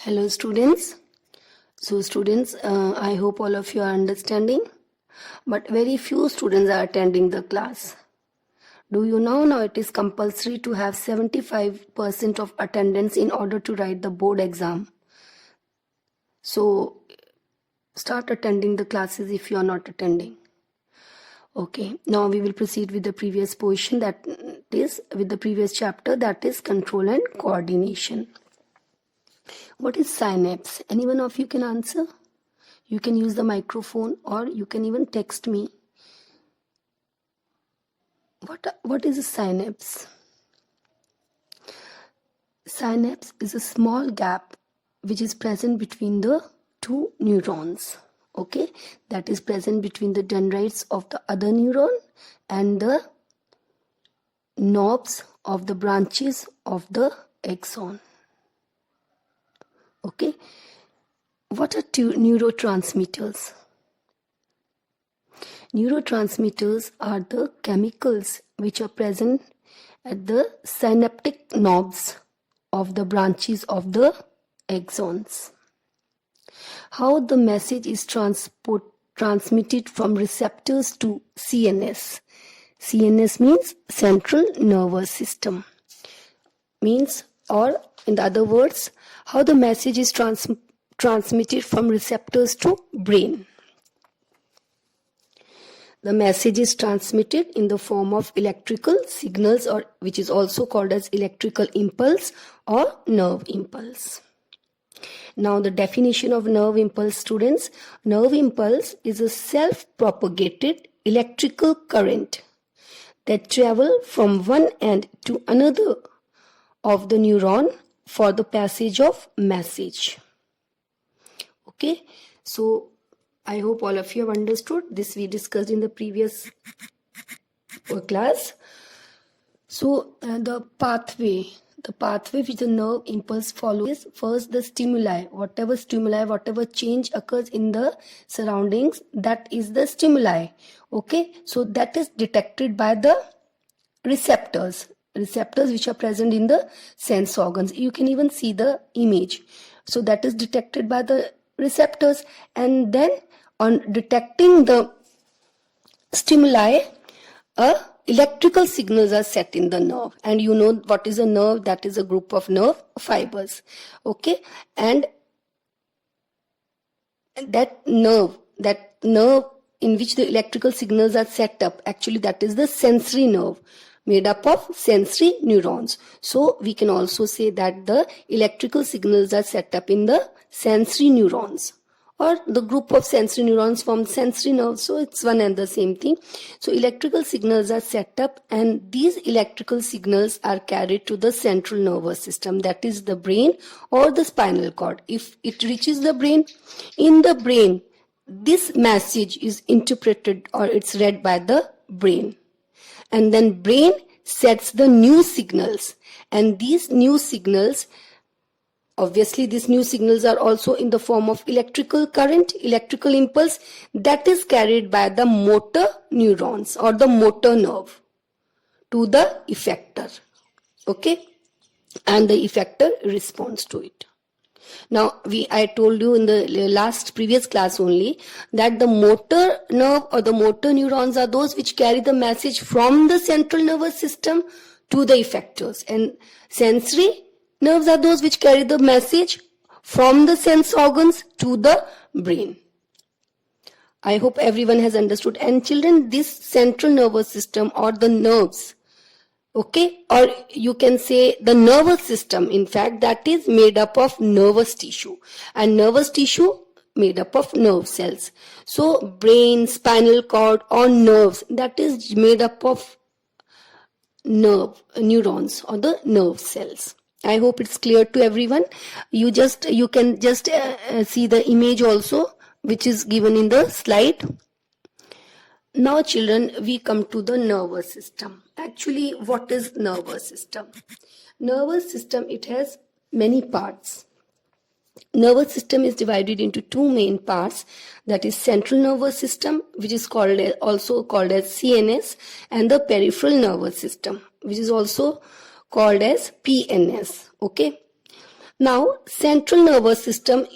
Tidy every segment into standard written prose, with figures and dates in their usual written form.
Hello students. So students, I hope all of you are understanding, but very few students are attending the class. Do you know now it is compulsory to have 75% of attendance in order to write the board exam. So start attending the classes if you are not attending. Okay, now we will proceed with the previous portion, that is with the previous chapter, that is control and coordination. What is synapse? Anyone of you can answer? You can use the microphone or you can even text me. What is a synapse? Synapse is a small gap which is present between the two neurons. Okay, that is present between the dendrites of the other neuron and the knobs of the branches of the axon. Okay, what are neurotransmitters? Neurotransmitters are the chemicals which are present at the synaptic knobs of the branches of the axons. How the message is transmitted from receptors to CNS. CNS means central nervous system. Means, or in other words, how the message is transmitted from receptors to brain. The message is transmitted in the form of electrical signals, or which is also called as electrical impulse or nerve impulse. Now the definition of nerve impulse, students. Nerve impulse is a self-propagated electrical current that travel from one end to another of the neuron for the passage of message. Okay, so I hope all of you have understood. This we discussed in the previous class. So the pathway which the nerve impulse follows is first the stimuli. Whatever change occurs in the surroundings, that is the stimuli. Okay, so that is detected by the receptors which are present in the sense organs. You can even see the image. So that is detected by the receptors, and then on detecting the stimuli, electrical signals are set in the nerve. And you know what is a nerve? That is a group of nerve fibers. Okay, and that nerve in which the electrical signals are set up, actually that is the sensory nerve, made up of sensory neurons. So we can also say that the electrical signals are set up in the sensory neurons, or the group of sensory neurons from sensory nerves. So it's one and the same thing. So electrical signals are set up, and these electrical signals are carried to the central nervous system, that is the brain or the spinal cord. If it reaches the brain, in the brain, this message is interpreted or it's read by the brain. And then brain sets the new signals, and these new signals, obviously these new signals are also in the form of electrical current, electrical impulse, that is carried by the motor neurons or the motor nerve to the effector. Okay, and the effector responds to it. Now I told you in the previous class only that the motor nerve or the motor neurons are those which carry the message from the central nervous system to the effectors, and sensory nerves are those which carry the message from the sense organs to the brain. I hope everyone has understood. And children, this central nervous system or the nerves, okay, or you can say the nervous system, in fact, that is made up of nervous tissue, and nervous tissue made up of nerve cells. So brain, spinal cord or nerves, that is made up of neurons or the nerve cells. I hope it's clear to everyone. You can just see the image also, which is given in the slide. Now children, we come to the nervous system. Actually, what is nervous system? Nervous system, it has many parts. Nervous system is divided into two main parts, that is central nervous system, which is also called as CNS, and the peripheral nervous system, which is also called as PNS. Okay, Now, central nervous system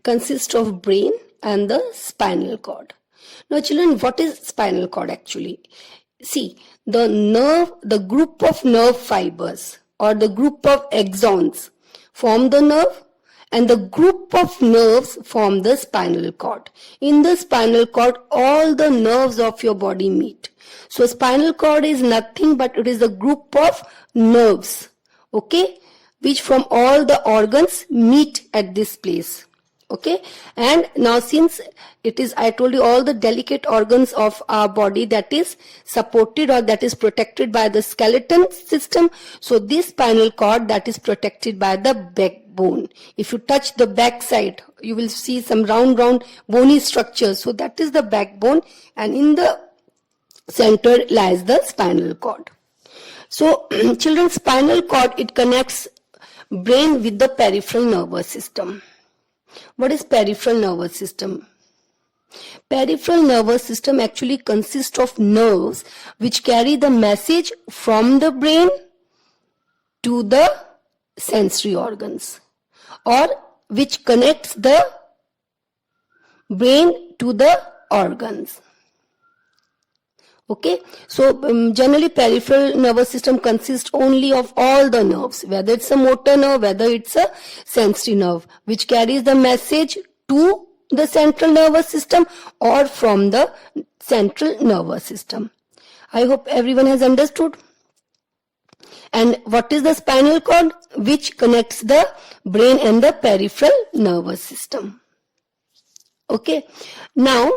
consists of brain and the spinal cord. Now, children, what is spinal cord actually? See, the group of nerve fibers or the group of axons form the nerve, and the group of nerves form the spinal cord. In the spinal cord, all the nerves of your body meet. So spinal cord is nothing but it is a group of nerves, okay, which from all the organs meet at this place. Okay, and now since it is, I told you, all the delicate organs of our body that is supported or that is protected by the skeleton system. So this spinal cord that is protected by the backbone. If you touch the back side, you will see some round bony structures. So that is the backbone, and in the center lies the spinal cord. So children, spinal cord, it connects brain with the peripheral nervous system. What is peripheral nervous system? Peripheral nervous system actually consists of nerves which carry the message from the brain to the sensory organs, or which connects the brain to the organs. Okay, so generally peripheral nervous system consists only of all the nerves, whether it's a motor nerve, whether it's a sensory nerve, which carries the message to the central nervous system or from the central nervous system. I hope everyone has understood. And what is the spinal cord? Which connects the brain and the peripheral nervous system. Okay, now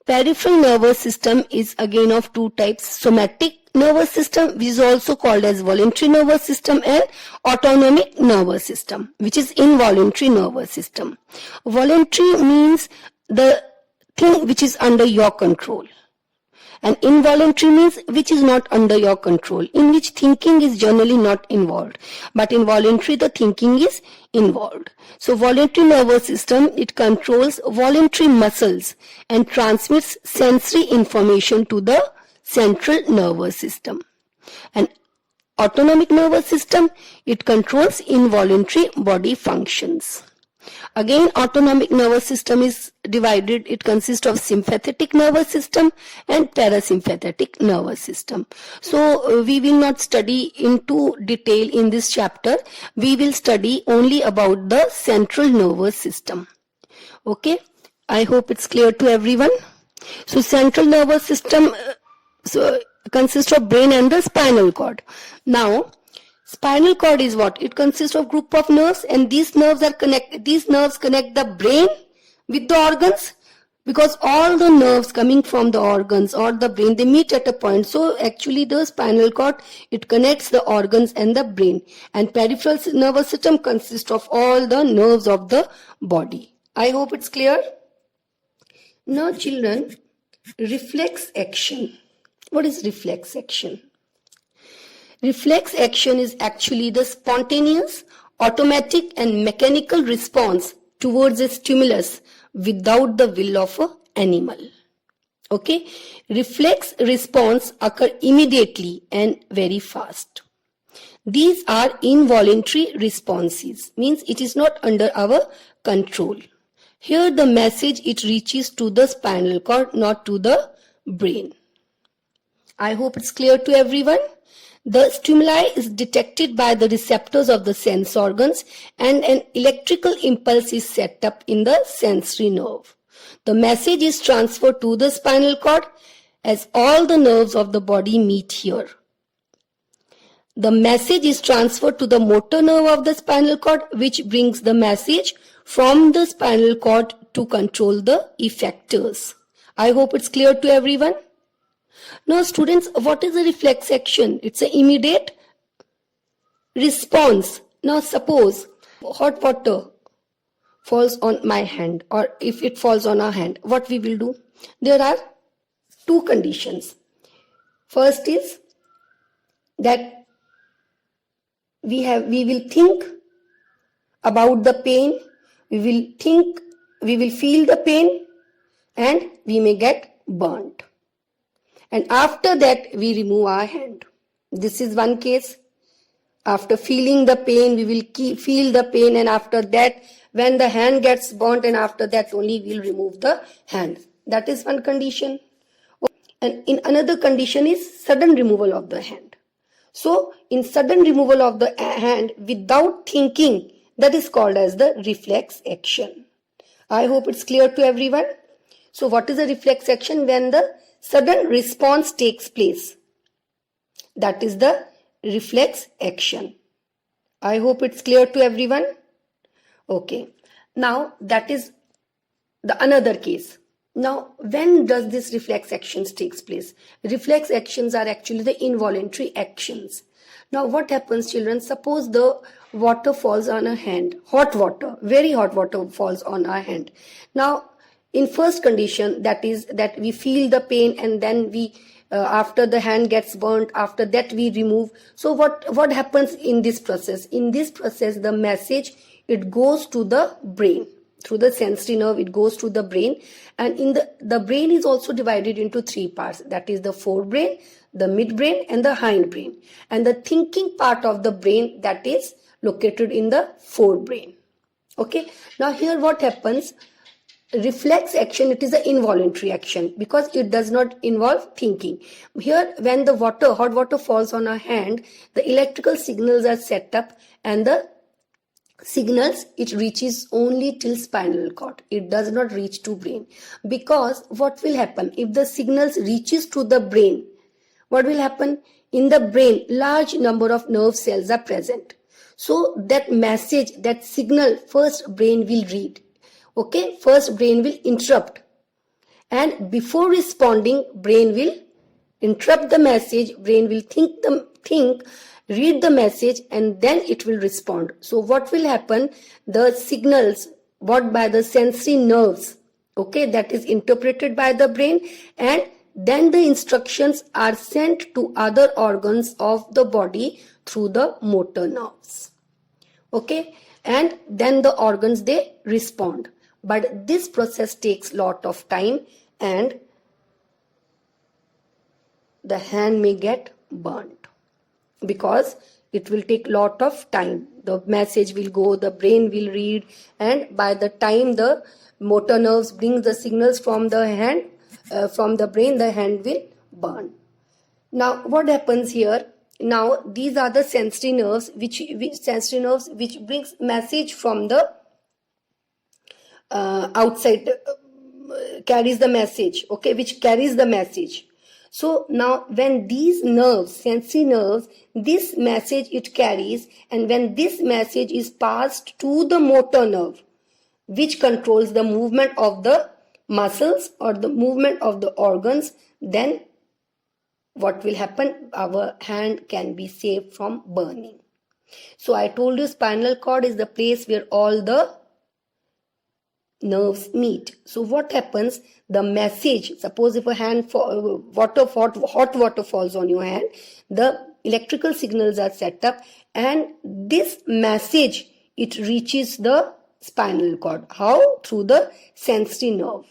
peripheral nervous system is again of two types: somatic nervous system, which is also called as voluntary nervous system, and autonomic nervous system, which is involuntary nervous system. Voluntary means the thing which is under your control, and involuntary means which is not under your control, in which thinking is generally not involved, but in voluntary the thinking is involved. So voluntary nervous system, it controls voluntary muscles and transmits sensory information to the central nervous system. And autonomic nervous system, it controls involuntary body functions. Again, autonomic nervous system is divided. It consists of sympathetic nervous system and parasympathetic nervous system. So we will not study into detail in this chapter. We will study only about the central nervous system. Okay, I hope it's clear to everyone. So central nervous system consists of brain and the spinal cord. Now, spinal cord is what? It consists of group of nerves, and these nerves connect the brain with the organs, because all the nerves coming from the organs or the brain, they meet at a point. So actually the spinal cord, it connects the organs and the brain, and peripheral nervous system consists of all the nerves of the body. I hope it's clear. Now children, reflex action. What is reflex action? Reflex action is actually the spontaneous, automatic and mechanical response towards a stimulus without the will of an animal. Okay, reflex response occur immediately and very fast. These are involuntary responses, means it is not under our control. Here the message, it reaches to the spinal cord, not to the brain. I hope it's clear to everyone. The stimuli is detected by the receptors of the sense organs, and an electrical impulse is set up in the sensory nerve. The message is transferred to the spinal cord, as all the nerves of the body meet here. The message is transferred to the motor nerve of the spinal cord, which brings the message from the spinal cord to control the effectors. I hope it's clear to everyone. Now students, what is a reflex action? It's an immediate response. Now suppose hot water falls on my hand, or if it falls on our hand, what we will do? There are two conditions. First is that we will think about the pain, we will feel the pain, and we may get burnt. And after that, we remove our hand. This is one case. After feeling the pain, we will feel the pain, and after that, when the hand gets burnt, and after that only we'll remove the hand. That is one condition. And in another condition is sudden removal of the hand. So in sudden removal of the hand without thinking, that is called as the reflex action. I hope it's clear to everyone. So what is a reflex action? When the sudden response takes place, that is the reflex action. I hope it's clear to everyone. Okay. Now that is the another case. Now, when does this reflex actions takes place? Reflex actions are actually the involuntary actions. Now, what happens, children? Suppose the water falls on a hand, hot water, very hot water falls on our hand. Now, in first condition, that is that we feel the pain, and then we, after the hand gets burnt, after that we remove. So, what happens in this process? In this process, the message, it goes to the brain. Through the sensory nerve, it goes to the brain, and in the brain is also divided into three parts. That is the forebrain, the midbrain, and the hindbrain. And the thinking part of the brain, that is located in the forebrain. Okay. Now here what happens? Reflex action, it is an involuntary action because it does not involve thinking. Here, when the hot water falls on our hand, the electrical signals are set up, and the signals, it reaches only till spinal cord. It does not reach to brain, because what will happen if the signals reaches to the brain? What will happen? In the brain, large number of nerve cells are present. So that message, that signal, first brain will read. Okay, first brain will interrupt, and before responding, brain will interrupt the message. Brain will think, read the message, and then it will respond. So what will happen? The signals brought by the sensory nerves, okay, that is interpreted by the brain, and then the instructions are sent to other organs of the body through the motor nerves. Okay, and then the organs, they respond. But this process takes lot of time, and the hand may get burnt, because it will take lot of time. The message will go, the brain will read, and by the time the motor nerves bring the signals from the hand, from the brain, the hand will burn. Now what happens here? Now these are the sensory nerves which brings message from the outside, carries the message, okay, which carries the message. So now when these nerves, sensory nerves, this message it carries, and when this message is passed to the motor nerve, which controls the movement of the muscles or the movement of the organs, then what will happen? Our hand can be saved from burning. So I told you spinal cord is the place where all the nerves meet. So what happens? The message, suppose if a hot water falls on your hand, the electrical signals are set up, and this message, it reaches the spinal cord. How? Through the sensory nerve.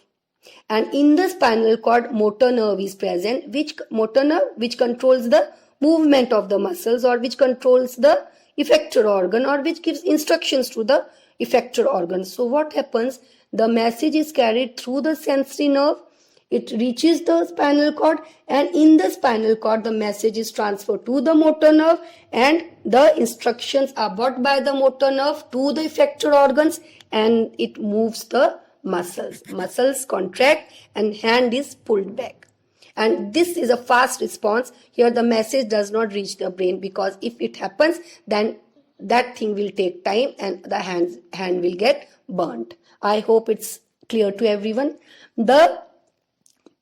And in the spinal cord, motor nerve is present, which motor nerve, which controls the movement of the muscles, or which controls the effector organ, or which gives instructions to the effector organ. So what happens? The message is carried through the sensory nerve, it reaches the spinal cord, and in the spinal cord the message is transferred to the motor nerve, and the instructions are brought by the motor nerve to the effector organs, and it moves the muscles. Muscles contract and hand is pulled back. And this is a fast response. Here the message does not reach the brain, because if it happens, then that thing will take time and the hand will get burnt. I hope it's clear to everyone. The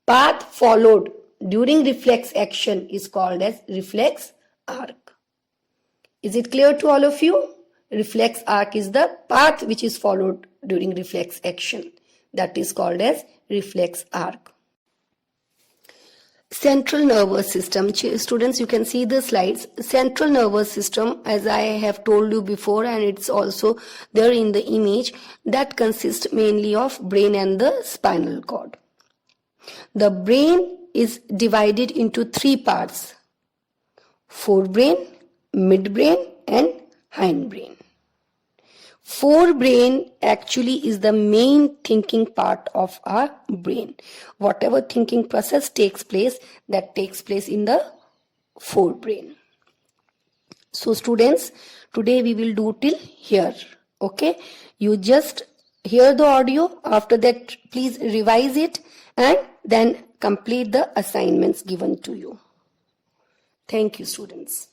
path followed during reflex action is called as reflex arc. Is it clear to all of you? Reflex arc is the path which is followed during reflex action. That is called as reflex arc. Central nervous system. Students, you can see the slides. Central nervous system, as I have told you before, and it's also there in the image, that consists mainly of brain and the spinal cord. The brain is divided into three parts: forebrain, midbrain, and hindbrain. Forebrain actually is the main thinking part of our brain. Whatever thinking process takes place, that takes place in the forebrain. So students, today we will do till here. Okay, you just hear the audio. After that, please revise it and then complete the assignments given to you. Thank you, students.